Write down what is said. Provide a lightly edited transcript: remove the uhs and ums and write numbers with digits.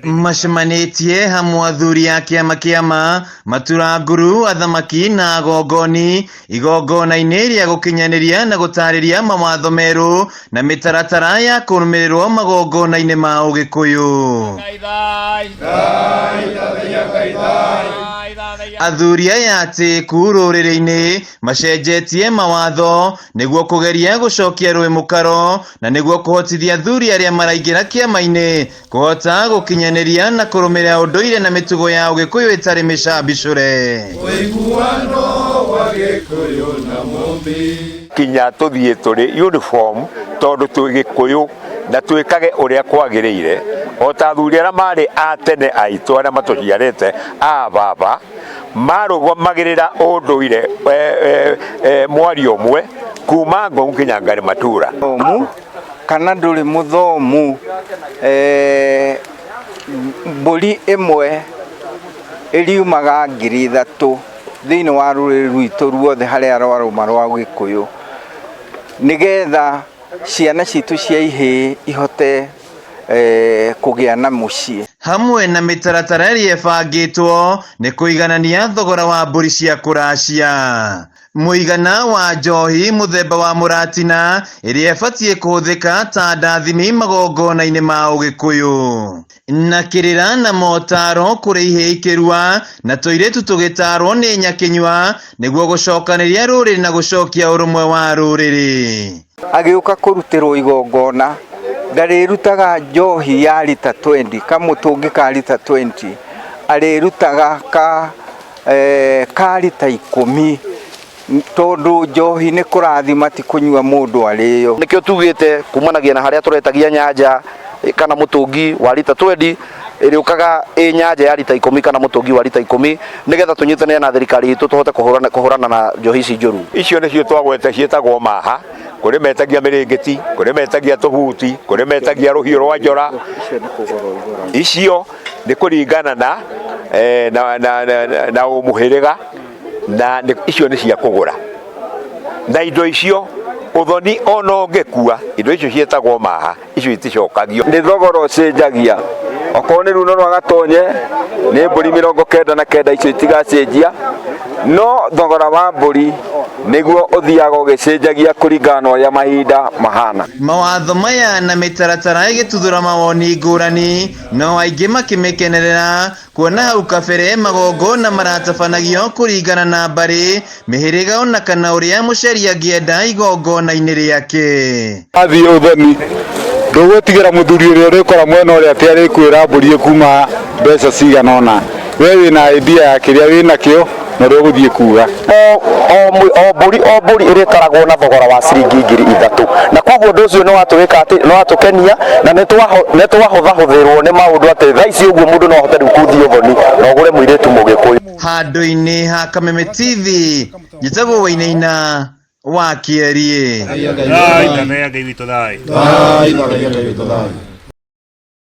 Macemanĩtie hamwe athuri a kĩama maturanguru athamaki na agongoni igongona-inĩ rĩa gũkinyanĩria na gũtarĩria mawatho merũ na mĩtaratara ya kũrũmĩrĩrwo magongona-inĩ ma Ũgĩkũyũ. Athuri aya atĩku rũrĩrĩ-inĩ macenjetie mawatho nĩguo kũgeria gũcokia rũĩ mũkaro na nĩguo kũhotithia athuri arĩa maraingĩra kĩama-inĩ kũhota gũkinyanĩria na kũrũmĩrĩra ũndũire na mĩtugo ya Ũgĩkũyũ ĩtarĩ mĩcambicũre. Ũiguano wa Gĩkũyũ na Mũmbi kinya tũthiĩ tũrĩ uniform tondũ twĩ Gĩkũyũ na twĩkage ũrĩa kwagĩrĩire o ta athuri arĩa marĩ a tene aitũ arĩa matũciarĩte a baba marũgamagĩrĩra ũndũire mwario ũmwe kuma Ngong nginya Ngari Matura. Kana ndũrĩ mũthomu mbũri ĩmwe ĩriumaga 3,000 thĩinĩ wa rũrĩrĩ rwitũ ruothe harĩa rwarũma rwa Gĩkũyũ nĩgetha ciana citũ cia ihĩĩ ihote kũgĩa na mũciĩ. Hamwe na mĩtaratara ĩrĩa ĩbangĩtwo nĩ kũiganania thogora wa mbũri cia kũracia. Mũigana wa njohi mũthemba wa mũratina ĩrĩa ĩbatiĩ kũhũthĩka ta ndathimi magongona-inĩ ma Ũgĩkũyũ. Na kĩrĩra na motaro kũrĩ ihĩĩ ikĩrua na tũirĩtu tũgĩtarwo nĩ Nyakĩnyua nĩguo gũcokanĩria rũrĩrĩ na gũcokia ũrũmwe wa rũrĩrĩ. Agĩũka kũrutĩrwo igongona ndarĩrutaga njohi ya lita 20 kamũtũngi ka lita 20 arĩrutaga ka lita 10 tondũ njohi nĩ kũrathima ti kũnyua mũndũ arĩyo. Nĩkĩo tugĩte kumanagia na harĩa tũretagia nyanja kana mũtũngi wa lita 20 ĩrĩũkaga nyanja ya lita 10 kana mũtũngi wa lita 10 nĩgetha tũnyitanĩre na thirikari itũ tũhote kũhũrana na njohi ici njũru. Icio nĩcio twagwete ciĩtagwo maha, kũrĩ metagia mĩrĩngĩti, kũrĩ metagia tũhuti, kũrĩ metagia rũhiũ rwa njora. Icio nĩ kũringana na ũmũhĩrĩga na icio nĩ cia kũgũra. Na indo icio ũthoni ona ũngĩkua indo icio ciĩtagwo maha icio iticokagio. Nĩ thogora ũcenjagia okorwo nĩ runo rwa gatonye nĩ mbũri 99 icio itigacenjia no thogora wa mbũri nĩguo ũthiaga ũgĩcenjagia kũringana na ũrĩa mahinda mahana. Mawatho maya na mĩtaratara ĩgĩtuthũra mawoni ngũrani no aingĩ makĩmĩkenerera kuona hau kabere magongona maratabanagio kũringana na mbarĩ mĩhĩrĩga ona kana ũrĩa mũceri angĩenda igongona-inĩ rĩake. Athiĩ ũthoni ndũgũtigĩra mũthuri ũrĩa ũrĩkora mwena ũrĩa atĩ arĩkwĩra mbũri ĩkuma mbeca cigana ũna. We wĩna idea ya kĩrĩa wĩnakĩo na ũgũthiĩ kuga. O mbũri ĩrĩtaragwo na thogora wa ciringi 3,000 na koguo ũndũ ũcio nĩ watũkenia na nĩ twahũthahũthĩrwo nĩ maũndũ atĩ thaa ici ũguo mũndũ no ahote rĩu gũthiĩ ũthoni na ũgũre mũirĩtu Mũgĩkũyũ. Handũ-inĩ ha Kameme TV njĩtagwo Wainaina wa Kĩarie.